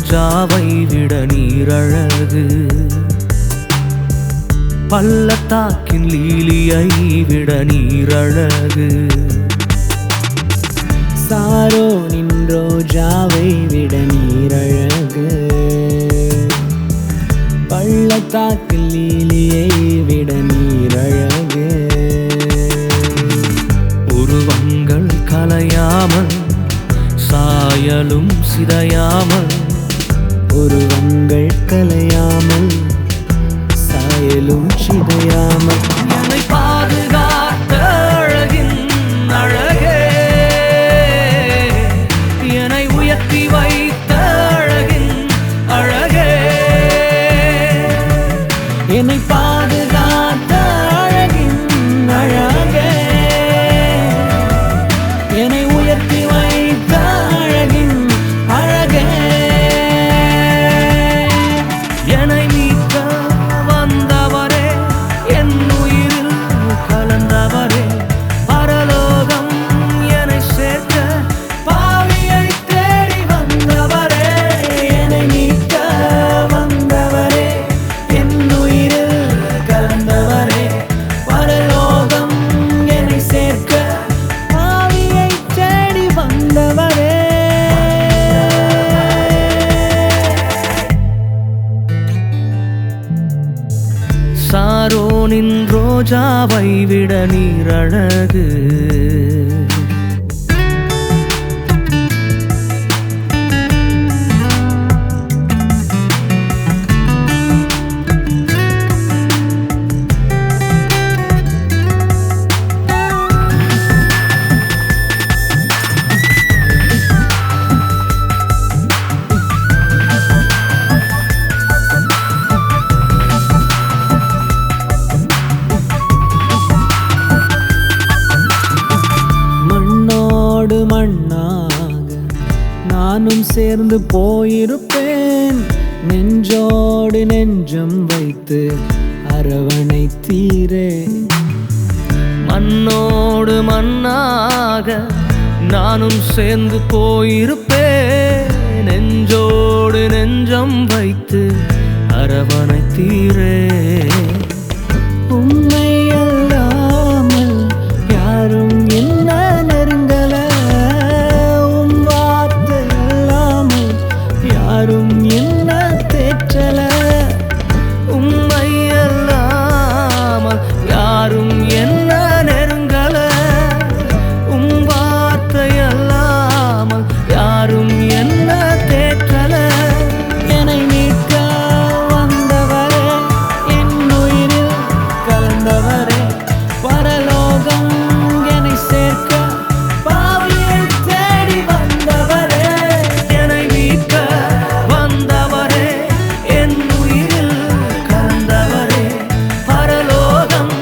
ரோஜாவை விட நீரழகு, பள்ளத்தாக்கின் லீலியை விட நீரழகு. சாரோனின் ரோஜாவை விட நீரழகு, பள்ளத்தாக்கில் லீலியை விட நீரழகு. உருவங்கள் கலையாமல் சாயலும் சிதையாமல், உருவங்கள் கலையாமல் சாயலும் சிதையாமல் என்னை பாதுகாத்த அழகின் அழகே, என்னை உயர்த்தி வைத்த அழகின் அழகே, என்னை பாதுகாத்த அழகின் அழகே, என்னை உயர்த்தி வைத்த அழகின் அழகே. என்னை மீட்க வந்தவரே, என் உயிரில் கலந்தவரே, பரலோகம் என்னை சேர்க்க பாவியை தேடி வந்தவரே. என்னை மீட்க வந்தவரே, என் உயிரில் கலந்தவரே, பரலோகம் என்னை சேர்க்க பாவியை தேடி வந்தவரே. சாரோனின் ரோஜாவை விட நீரழகு, மண்ணோடு மண்ணாக நானும் சேர்ந்து போயிருப்பேன், நெஞ்சோடு நெஞ்சம் வைத்து அரவணைத்தீரே. மண்ணோடு மண்ணாக நானும் சேர்ந்து போயிருப்பேன், நெஞ்சோடு நெஞ்சம் வைத்து அரவணைத்தீரே. உம்மை அல்லாமல் யாரும் என்ன நெருங்கல, உம் வார்த்தை அல்லாமல் யாரும் என்ன தேற்றல. உம்மை அல்லாமல் யாரும் என்ன நெருங்கல, உம் வார்த்தை அல்லாமல் யாரும் என்ன தேற்றல. என்னை மீட்க வந்தவரே, என் உயிரில் கலந்தவரே, பரலோகம் என்னை சேர்க்க பாவியை தேடி வந்தவரே. என்னை மீட்க வந்தவரே, என் உயிரில் கலந்தவரே, பரலோகம்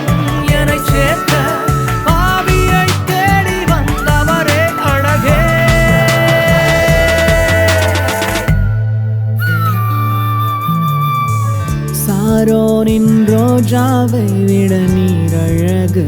என்னை சேர்க்க பாவியை தேடி வந்தவரே. அழகே சாரோனின் ரோஜாவை விட நீரழகு.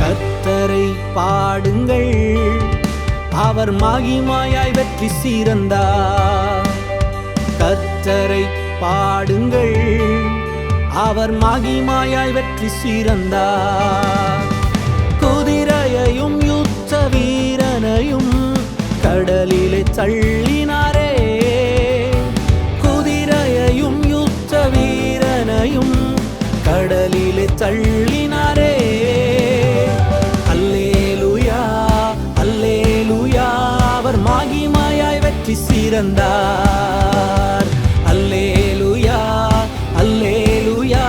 கர்த்தரை பாடுங்கள், அவர் மகிமையாய் வெற்றி சிறந்தார். கர்த்தரை பாடுங்கள், அவர் மகிமையாய் வெற்றி சிறந்தார். குதிரையையும் யுத்த வீரனையும் கடலிலே தள்ளினாரே. குதிரையையும் யுத்த வீரனையும் கடலிலே தள்ளினாரே. அல்லேலூயா அல்லேலூயா, அவர் மகிமையாய் வெற்றி சிறந்தார். சிறந்தார். அல்லேலூயா அல்லேலூயா,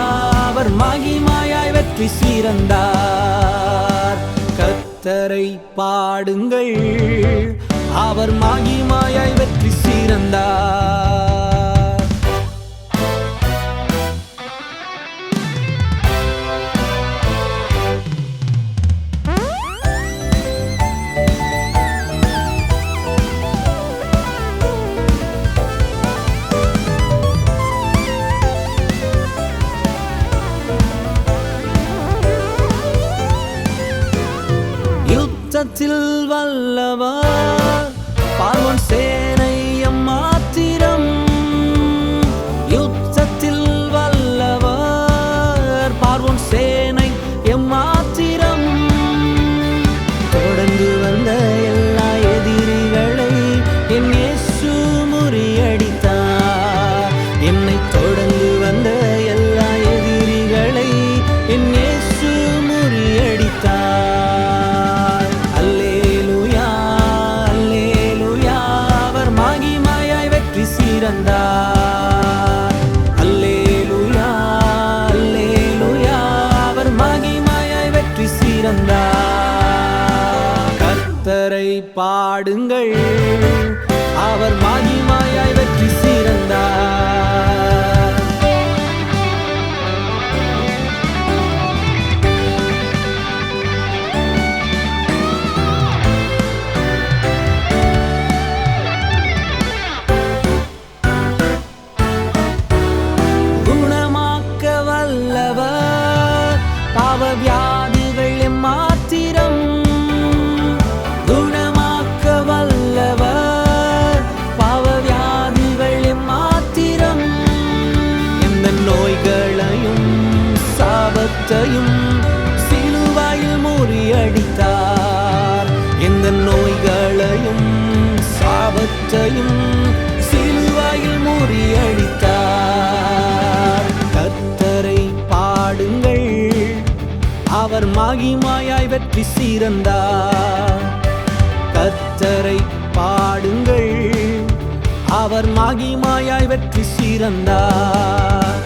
அவர் மகிமையாய் வெற்றி சிறந்தார். கர்த்தரை பாடுங்கள், அவர் மகிமையாய் வெற்றி சிறந்தார். யுத்தத்தில் வல்லவர் பார்வோன் சேனை எம்மாத்திரம். யுத்தத்தில் வல்லவர் பார்வோன் சேனை எம்மாத்திரம். தொடர்ந்து வந்த எல்லா எதிரிகளை என் இயேசு முறியடித்தார். என்னை தொடர்ந்து வந்த எல்லா எதிரிகளை என் இயேசு முறியடித்தார். அல்லேலூயா அல்லேலூயா, அவர் மகிமையாய் வெற்றி சிறந்தார். கர்த்தரை பாடுங்கள், அவர் மகிமையாய் வெற்றி சிறந்தார். வியாதிகள் எம்மாத்திரம். குணமாக்க வல்லவர் பாவவியாதிகள் எம்மாத்திரம். எந்த நோய்களையும் சாபத்தையும் சிலுவையில் முறியடித்தார். எந்த நோய்களையும் சாபத்தையும் சிலுவையில் முறியடித்தார். கர்த்தரை பாடுங்கள், அவர் மகிமையாய் வெற்றி சிறந்தார். கர்த்தரை பாடுங்கள், அவர் மகிமையாய் வெற்றி சிறந்தார்.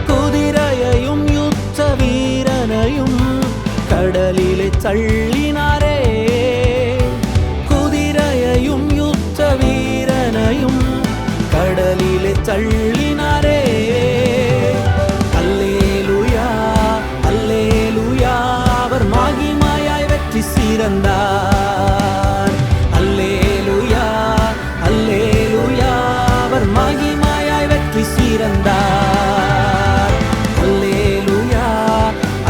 குதிரையையும் யுத்த வீரனையும் கடலிலே தள்ளினாரே. குதிரையையும் யுத்த வீரனையும் கடலிலே தள்ளினாரே. சிறந்தார். அல்லேலூயா அல்லேலூயா, அவர் மகிமையாய் வெற்றி சிறந்தார். அல்லேலூயா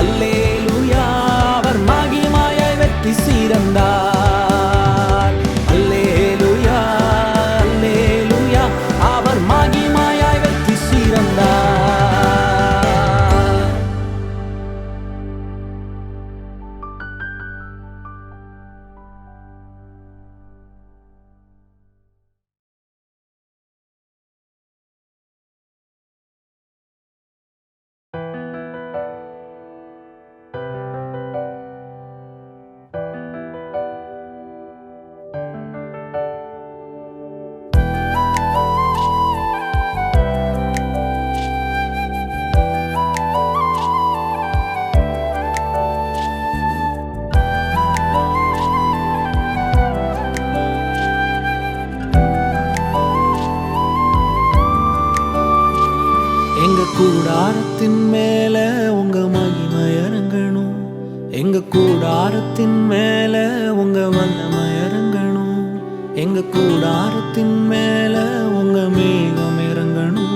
அல்லேலூயா, அவர் மகிமையாய் வெற்றி சிறந்தார். அல்லேலூயா அல்லேலூயா, அவர் மகிமையாய் வெற்றி சிறந்தார். எங்க கூடாரத்தின் மேல உங்க மகிமை இறங்கணும். எங்க கூடாரத்தின் மேல உங்க வல்லமை இறங்கணும். எங்க கூடாரத்தின் மேல உங்க மேகம் இறங்கணும்.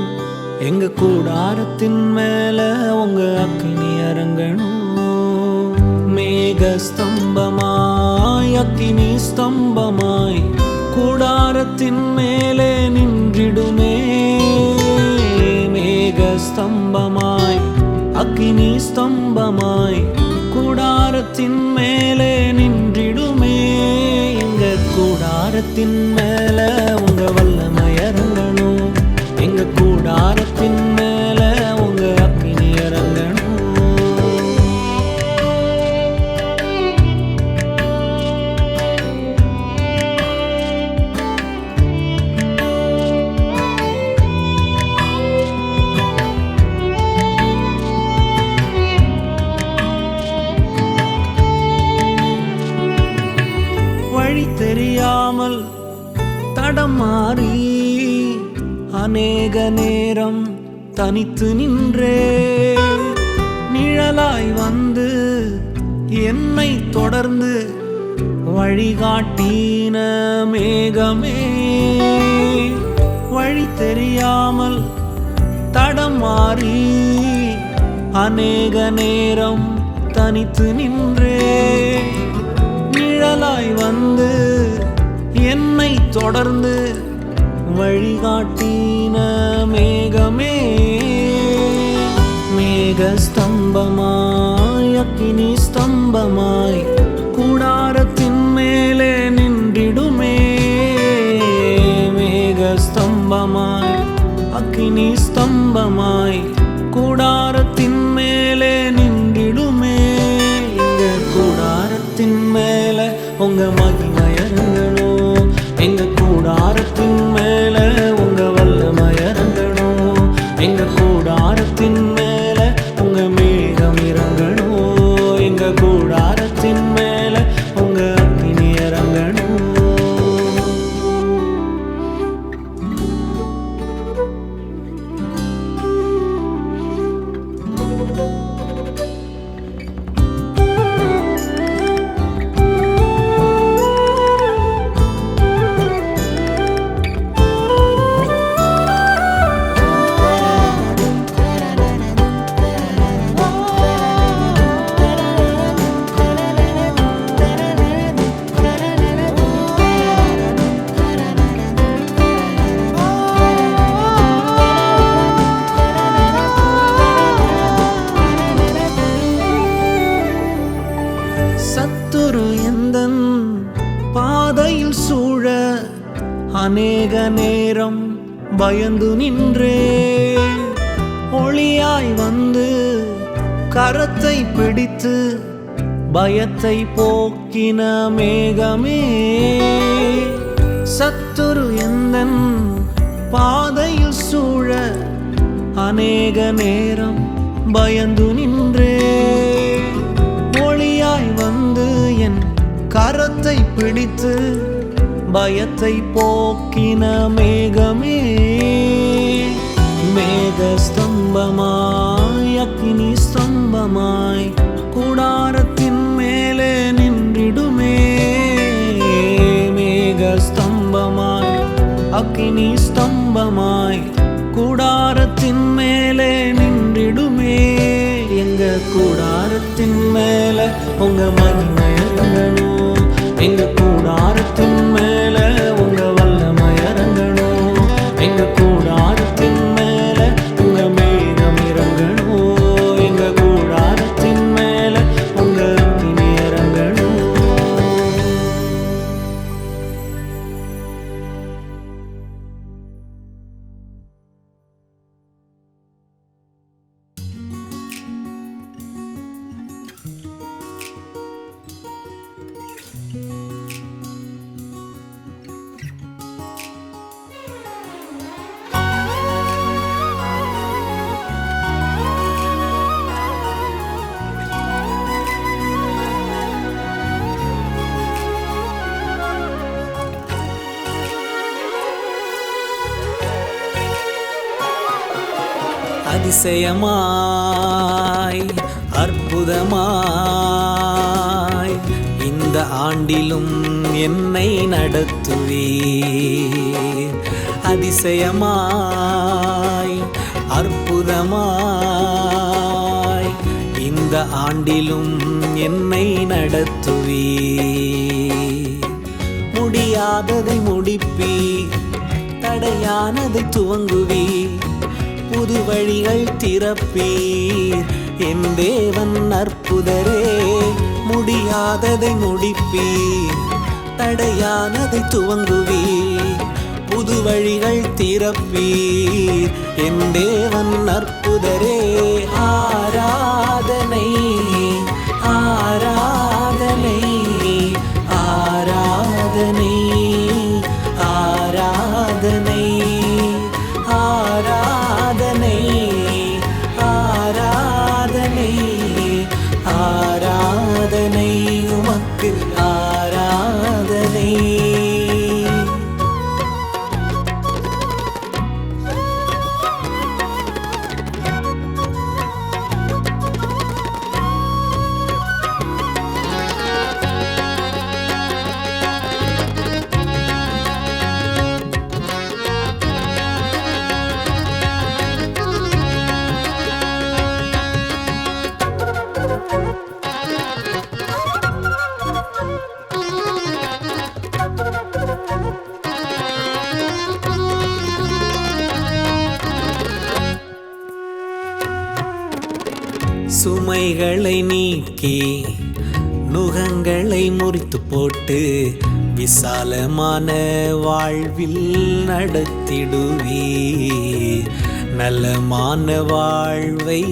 எங்க கூடாரத்தின் மேல உங்க அக்கினி இறங்கணும். மேக ஸ்தம்பமாய் அக்கினி ஸ்தம்பமாய் கூடாரத்தின் மேலே நின்றிடுமே. மேக ஸ்தம்பமாய் அக்கினி ஸ்தம்பமாய் கூடாரத்தின் மேலே நின்றிடுமே. எங்க கூடாரத்தின் மேல உங்க வல்லமை இறங்கணும். எங்க கூடாரத்தின் மேல உங்க அக்கினி இறங்கணும். தடமாறி அநேக நேரம் தனித்து நின்றே நிழலாய் வந்து என்னை தொடர்ந்து வழிகாட்டின மேகமே வழி தெரியாமல் தடமாறி அநேக நேரம் தனித்து நின்றே நிழலாய் வந்து என்னை தொடர்ந்து வழிகாட்டின மேகமே மேக ஸ்தம்பமாய் அக்கினி ஸ்தம்பமாய் கூடாரத்தின் மேலே நின்றிடுமே மேக ஸ்தம்பமாய் அக்கினி ஸ்தம்பமாய் கூடாரத்தின் மேலே நின்றிடுமே எங்க கூடாரத்தின் மேலே உங்க மகிமையரங்கணும் எங்க கூடாரத்தின் மேலே உங்க வல்லமையரங்கணும் எங்க கூடாரத்தின் மேலே உங்க மேகம் இறங்கணும் எங்க கூடாரத்தின் மேலே உங்க அக்கினி இறங்கணும் சத்துரு எந்தன் பாதையில் சூழ அநேக நேரம் பயந்து நின்றே ஒளியாய் வந்து கரத்தை பிடித்து பயத்தை போக்கின மேகமே சத்துரு எந்தன் பாதையில் சூழ அநேக நேரம் பயந்து நின்றே ஒளியாய் வந்து என் கரத்தை பிடித்து பயத்தை போக்கின மேகமே மேக ஸ்தம்பமாய் அக்கினி ஸ்தம்பமாய் கூடாரத்தின் மேலே நின்றிடுமே மேக ஸ்தம்பமாய் அக்கினி ஸ்தம்பமாய் கூடாரத்தின் மேலே நின்றிடுமே எங்க கூடாரத்தின் மேலே உங்க மகிமையரங்கணும் எங்க கூடாரத்தின் மேலே உங்க வல்லமையரங்கணும் எங்க கூடாரத்தின் மேலே உங்க மேகம் இறங்கணும் எங்க கூடாரத்தின் மேலே உங்க அக்கினி இறங்கணும் அதிசயமாய் அற்புதமாய் இந்த ஆண்டிலும் என்னை நடத்துவீர் அதிசயமாய் அற்புதமாய் இந்த ஆண்டிலும் என்னை நடத்துவீர் முடியாததை முடிப்பீர் தடையானதை துவங்குவீர் புது வழிகள் திறப்பீர் என் தேவன் அற்புதரே முடியாததை முடிப்பீர் தடையானதை துவங்குவீர் புது வழிகள் திறப்பீர் என் தேவன் அற்புதரே ஆராதனை ஆராதனை ஆராதனை ஆராதனை ஆராதனை ஆராதனை ஆராதனை உமக்கு ஆராதனை சுமைகளை நீக்கி நுகங்களை முறித்து போட்டு விசாலமான வாழ்வில் நடத்திடுவீர். நலமான வாழ்வை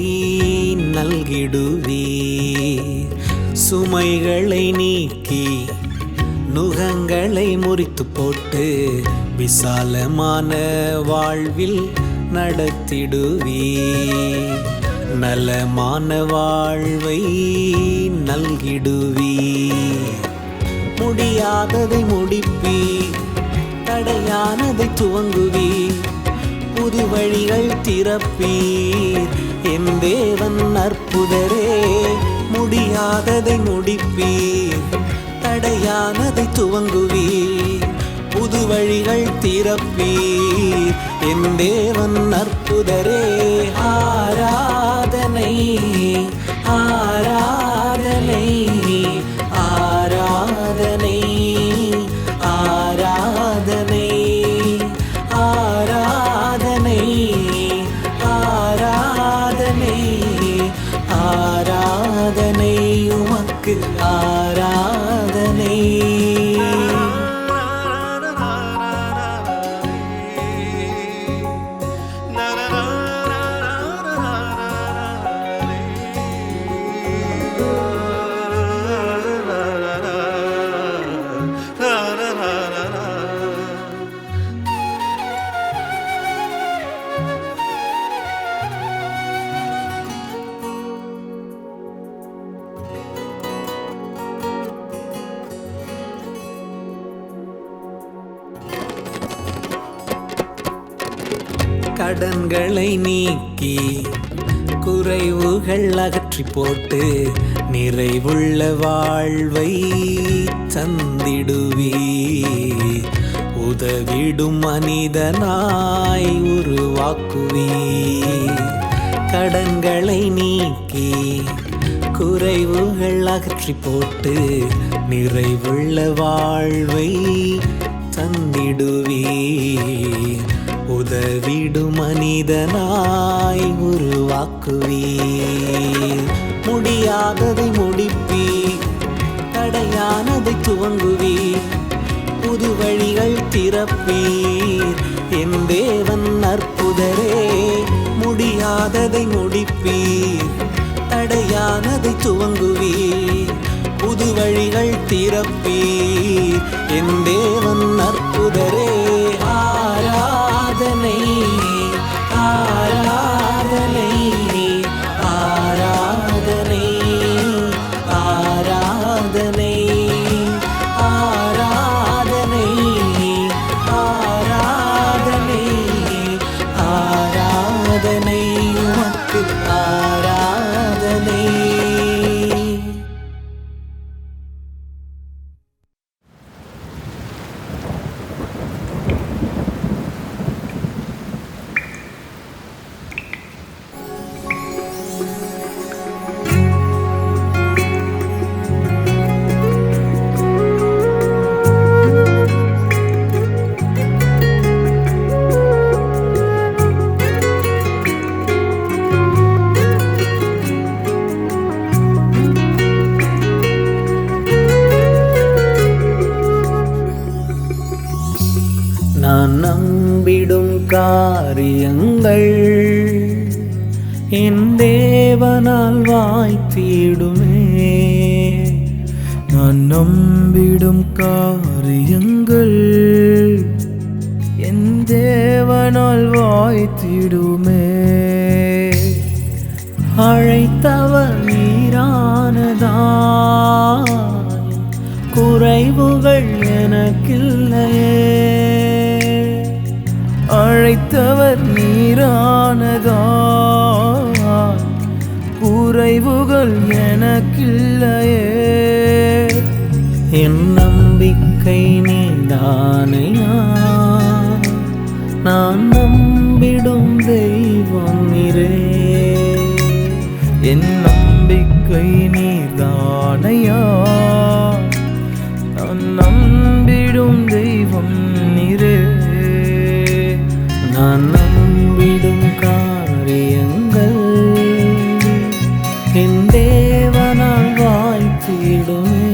நல்கிடுவீர். சுமைகளை நீக்கி நுகங்களை முறித்து போட்டு விசாலமான வாழ்வில் நடத்திடுவீர். நலமான வாழ்வை நல்கிடுவீர். முடியாததை முடிப்பீர், தடையானதை துவங்குவீர். புது வழிகள் திறப்பீர், என் தேவன் அற்புதரே. முடியாததை முடிப்பீர், தடையானதை துவங்குவீர். புது வழிகள் திறப்பீர், என் தேவன் அற்புதரே. ஆராதனை ஆராதனை ஆராதனை ஆராதனை ஆராதனை ஆராதனை ஆராதனை உமக்கு ஆராதனை. கடன்களை நீக்கி குறைவுகள் அகற்றி போட்டு நிறைவுள்ள வாழ்வை தந்திடுவீர். உதவிடும் மனிதனாய் உருவாக்குவீர். கடன்களை நீக்கி குறைவுகள் அகற்றி போட்டு நிறைவுள்ள வாழ்வை தந்திடுவீர். உதவிடும் மனிதனாய் உருவாக்குவீர். முடியாததை முடிப்பீர், தடையானதை துவங்குவீர். புது வழிகள் திறப்பீர், என் தேவன் அற்புதரே. முடியாததை முடிப்பீர், தடையானதை துவங்குவீர். புது வழிகள் திறப்பீர், என் தேவன் அற்புதரே. ஆராதனை ஆராதனை ஆராதனை ஆராதனை ஆராதனை ஆராதனை ஆராதனை உமக்கு ஆராதனை. நான் நம்பிடும் காரியங்கள் என் தேவனால் வாய்த்திடுமே. நான் நம்பிடும் காரியங்கள் என் தேவனால் வாய்த்திடுமே. அழைத்தவர் நீரானதாய் குறைவுகள் எனக்கில்லையே. அழைத்தவர் நீரானதாய் குறைவுகள் எனக்கில்லையே. என் நம்பிக்கை நீதானையா, நான் நம்பிடும் தெய்வம் நீரே. என் நம்பிக்கை நீதானையா, நான் நம்பிடும் தெய்வம் நீரே. நான் நம்பிடும் காரியங்கள் என் தேவனால் வாழ்த்திடுமே.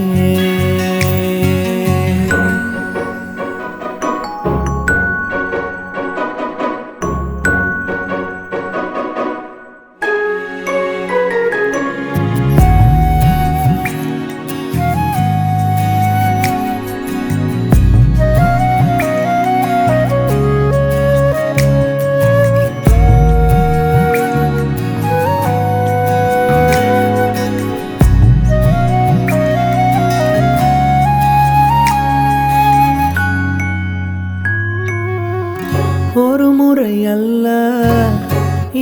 ஒரு முறை அல்ல,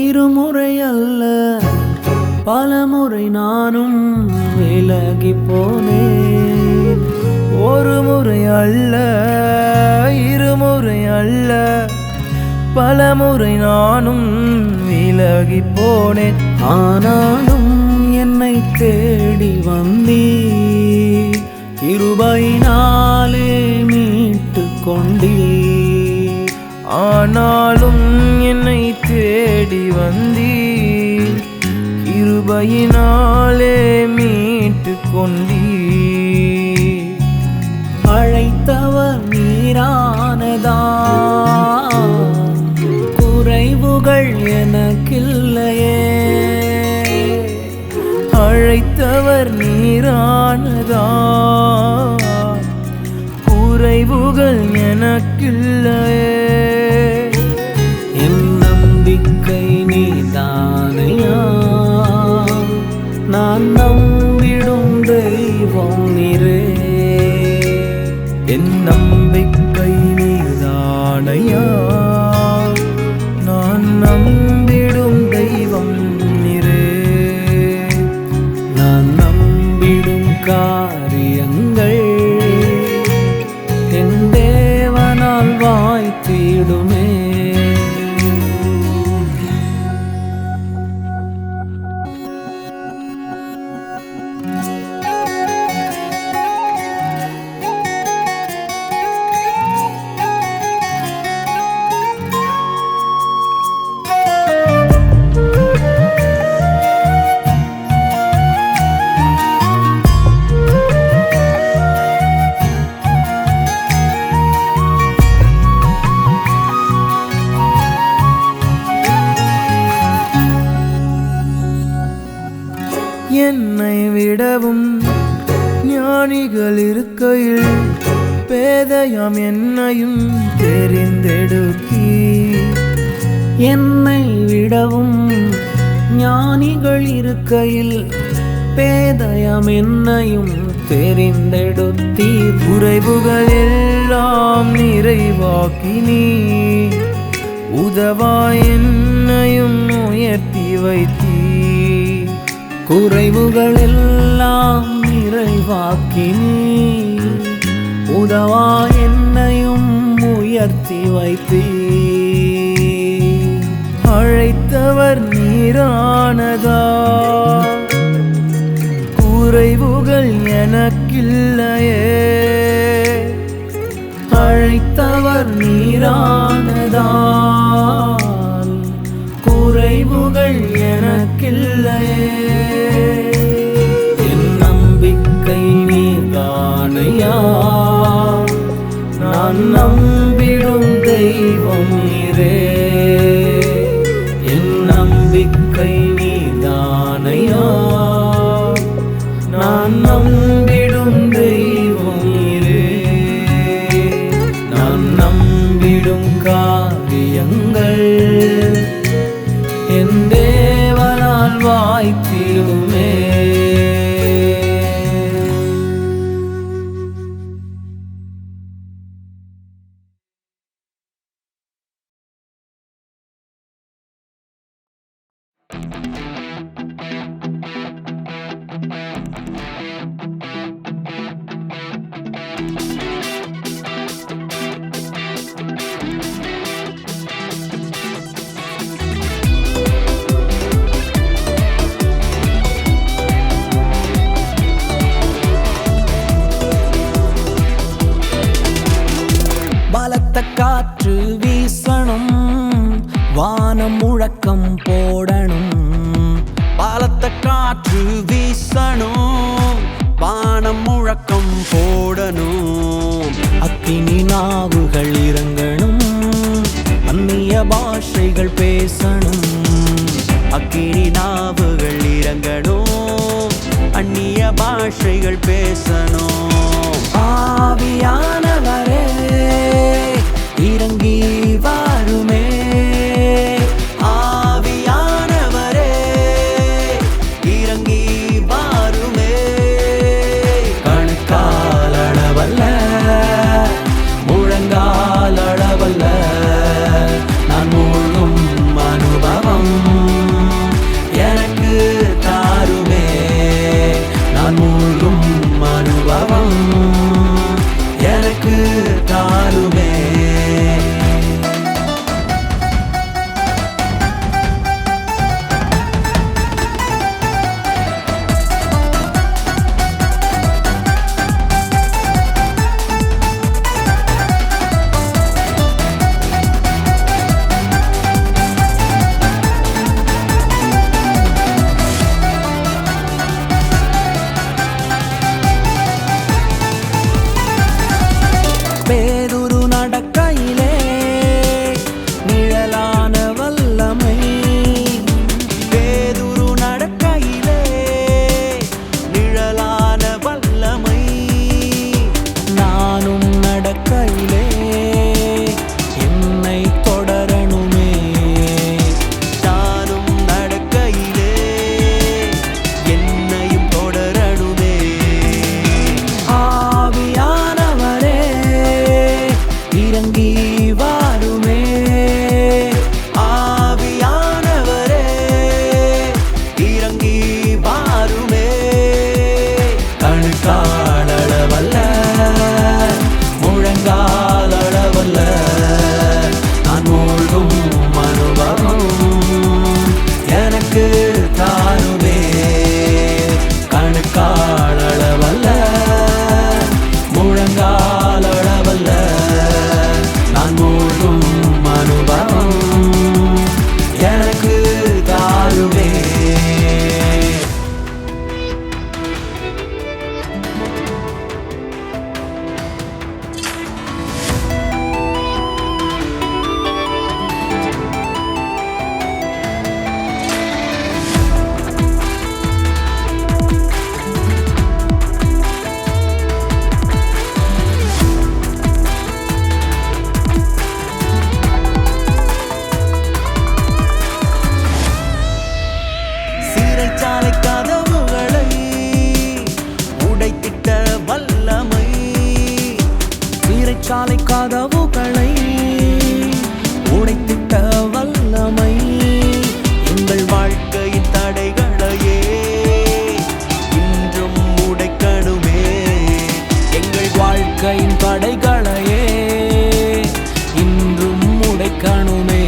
இருமுறை அல்ல, பல முறை நானும் விலகி போனேன். ஒரு முறை அல்ல, இருமுறை அல்ல, பல முறை நானும் விலகி போனேன். ஆனாலும் என்னை தேடி வந்தீர், கிருபையினாலே மீட்டு கொண்டீர். ஆனாலும் என்னை தேடி வந்தீர், கிருபையினாலே மீட்டு கொண்டீர். அழைத்தவர் நீரானதா, குறைவுகள் எனக்கில்லையே. அழைத்தவர் நீரானதா, குறைவுகள் எனக்கில்லையே. என் நம்பிக்கை நீதானையா, நான் நம்பிடும் தெய்வம் நீரே. என் நம்பிக்கை நீதானையா, நான் நம்பிடும் தெய்வம் நீரே. நான் நம்பிடும் காரியங்கள் என் தேவனால் வாய்த்திடுமே. என்னை விடவும் ஞானிகள் இருக்கையில் பேதையாம் என்னையும் தெரிந்தெடுத்தீ. என்னை விடவும் ஞானிகள் இருக்கையில் பேதையாம் என்னையும் தெரிந்தெடுத்தீர். குறைவுகள் எல்லாம் நிறைவாக்கினீ, உதவா என்னையும் உயர்த்தி வைத்தீ. குறைவுகள் எல்லாம் நிறைவாக்கினீ, உதவா என்னையும் உயர்த்தி வைத்தீ. அழைத்தவர் நீரானதா, குறைவுகள் எனக்கில்லையே. அழைத்தவர் நீரானதா, குறைவுகள் எனக்கில்லையே. என் நம்பிக்கை நீதானையா, நான் நம்பிடும் தெய்வம் நீரே. என் நம்பிக்கை நீதானையா, நான் நம்பிடும் தெய்வம் நீரே. நான் நம்பிடும் காரியங்கள் என் தேவனால் வாய்த்திடுமே. பலத்த காற்று வீசணும், வானம் முழக்கம் போடணும், அக்கினி நாவுகள் இறங்கணும், அந்நிய பாஷைகள் பேசணும், அக்கினி நாவுகள் இறங்கணும், அந்நிய பாஷைகள் பேசணும். ஆவியானவரே இறங்கி வாருமே, ஆவியானவரே இறங்கி வாருமே, கணுக்கால் அளவல்ல முழங்கால் அளவல்ல நான் மூழ்கும் அனுபவம் எனக்கு தாருமே, நான் மூழ்கும் அனுபவம் எனக்கு தாருமே. பேதுரு நடக்கையிலே நிழலான வல்லமை, பேதுரு நடக்கையிலே நிழலான வல்லமை, நானும் நடக்கையிலே என்னை தொடரணுமே, நானும் நடக்கையிலே என்னையும் தொடரணுமே. ஆவியானவரே இறங்கி வாருமே, ஆவியானவரே இறங்கி வாருமே, கணுக்கால் அளவல்ல முழங்கால் அளவல்ல நான் மூழ்கும் அனுபவம் எனக்கு தாருமே, கணுக்கால் அளவல்ல முழங்கால் அளவல்ல நான் மூழ்கும் அனுபவம் எனக்கு தாருமே. சிறைச்சாலை கதவுகளை உடைத்திட்ட வல்லமை, சிறைச்சாலை கதவுகளை உடைத்திட்ட வல்லமை, எங்கள் வாழ்க்கையின் தடைகளையே இன்றும் உடைக்கணுமே, எங்கள் வாழ்க்கையின் தடைகளையே இன்றும் உடைக்கணுமே.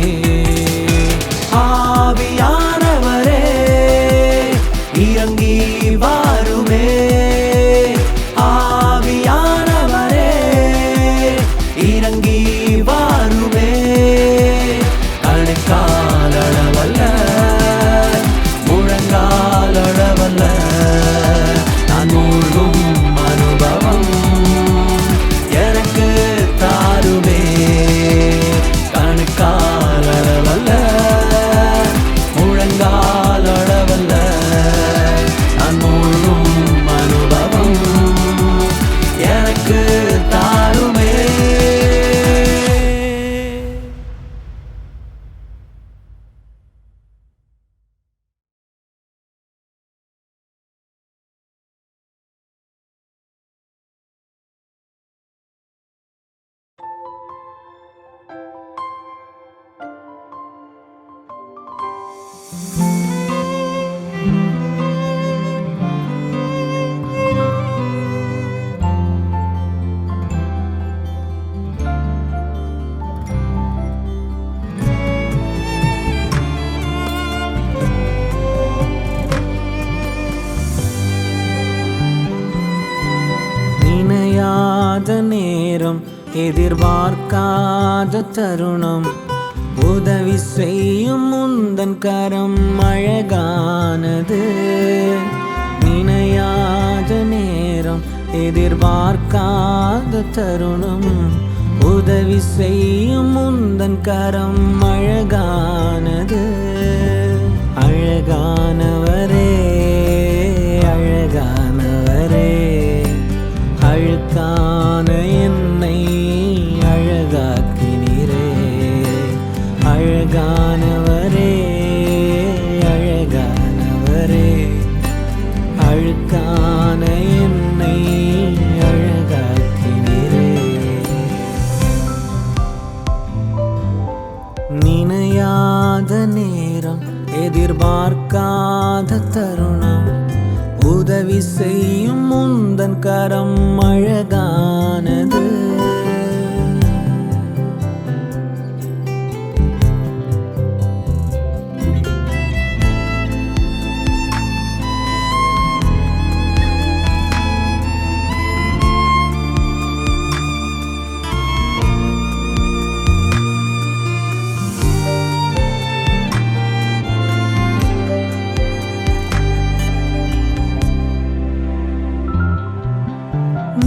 ஆவியானவரே இறங்கி வாருமே, ஆவியானவரே இறங்கி வாருமே, கணுக்கால் அளவல்ல முழங்கால் அளவல்ல நான் மூழ்கும் அனுபவம் எனக்கு தாருமே, கணுக்கால் அளவல்ல முழங்கால் அளவல்ல நான் மூழ்கும் அனுபவம் எனக்கு தாருமே. எதிர்பார்க்காத நேரம், எதிர்பார்க்காத தருணம், உதவி செய்யும் உந்தன் கரம் அழகானது. நினையாத நேரம் எதிர்பார்க்காத தருணம், உதவி செய்யும் உந்தன் கரம் அழகானது. அழகானவரே அழகானவரே, அழுக்கான என்னை அழகாக்கினீரே. அழகானவரே அழகானவரே, அழுக்கான என்னை அழகாக்கினீரே. நினையாத நேரம் எதிர்பார்க்காத தருணம், உதவி செய்யும் உந்தன் கரம் அழகானது.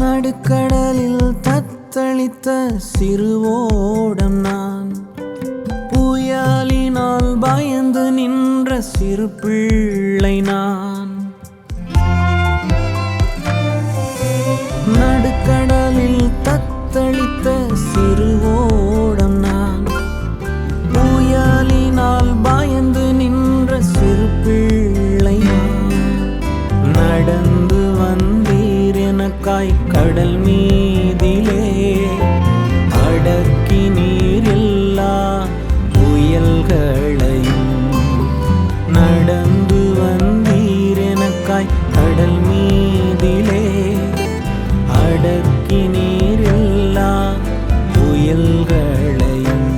நடுக்கடலில் தத்தளித்த சிறுவோடம் நான், புயலினால் பயந்து நின்ற சிறு பிள்ளை நான். நடுக்கடலில் தத்தளித்த சிறுவோடம் நான், புயலினால் பயந்து நின்ற சிறு பிள்ளை நான். நடந்து வந்தீர் எனக்காய் கடல் மீதிலே, அடக்கி நீரில்லா புயல்களையும். நடந்து வந்தீர் எனக்காய் கடல் மீதிலே, அடக்கி நீரில்லா புயல்களையும்.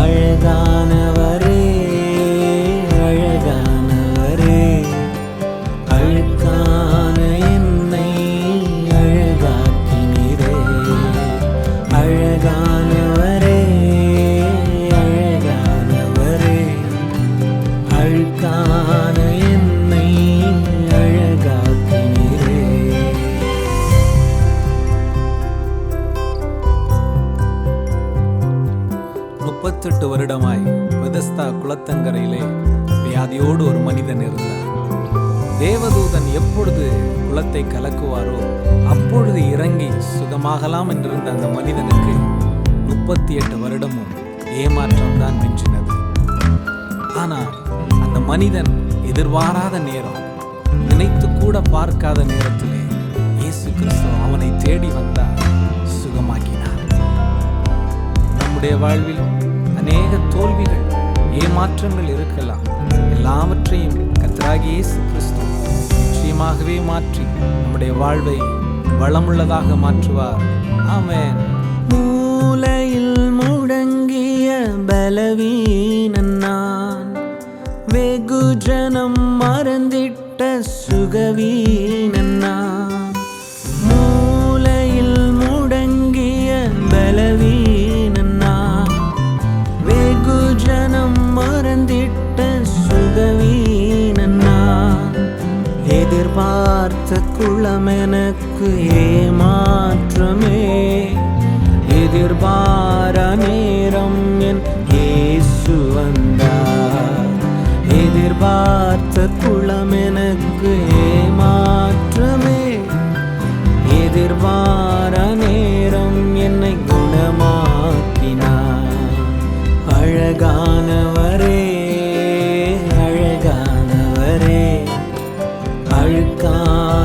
அழகானவரே அழகானவரே, அழுக்கான என்னை அழகாக்கினீரே. அழகானவரே அழகானவரே, அழுக்கான என்னை அழகாக்கினீரே. 38 வருடமாய் பெதஸ்தா குளத்தங்கரையிலே வியாதியோடு ஒரு மனிதன் இருந்தார். தேவதூதன் எப்பொழுது குளத்தை கலக்குவாரோ அப்பொழுது இறங்கி சுகமாகலாம் என்றிருந்த அந்த மனிதனுக்கு 38 வருடமும் ஏமாற்றம் தான் மிஞ்சினது. ஆனால் அந்த மனிதன் எதிர்பாராத நேரம், நினைத்து கூட பார்க்காத நேரத்திலே இயேசு கிறிஸ்து அவனை தேடி வந்தார், சுகமாக்கினார். நம்முடைய வாழ்வில் அநேக தோல்விகள், ஏமாற்றங்கள் இருக்கலாம். எல்லாவற்றையும் கர்த்தராகிய இயேசு கிறிஸ்து நிச்சயமாகவே மாற்றி நம்முடைய வாழ்வை வளமுள்ளதாக மாற்றுவார். ஆமென். மூலையில் முடங்கிய பலவீனன் நான், வெகு ஜனம் மறந்திட்ட சுகவீனன் நான். மூலையில் முடங்கிய பலவீனன் நான், வெகு ஜனம் மறந்திட்ட சுகவீனன் நான். எதிர்பார்த்த குளம் எனக்கு ஏமாற்றமே, எதிர்பார நேரம் என் இயேசு வந்தார். எதிர்பார்த்த குளம் எனக்கு ஏமாற்றமே, எதிர்பார நேரம் என்னை குணமாக்கினார். அழகானவரே அழகானவரே, அழுக்கான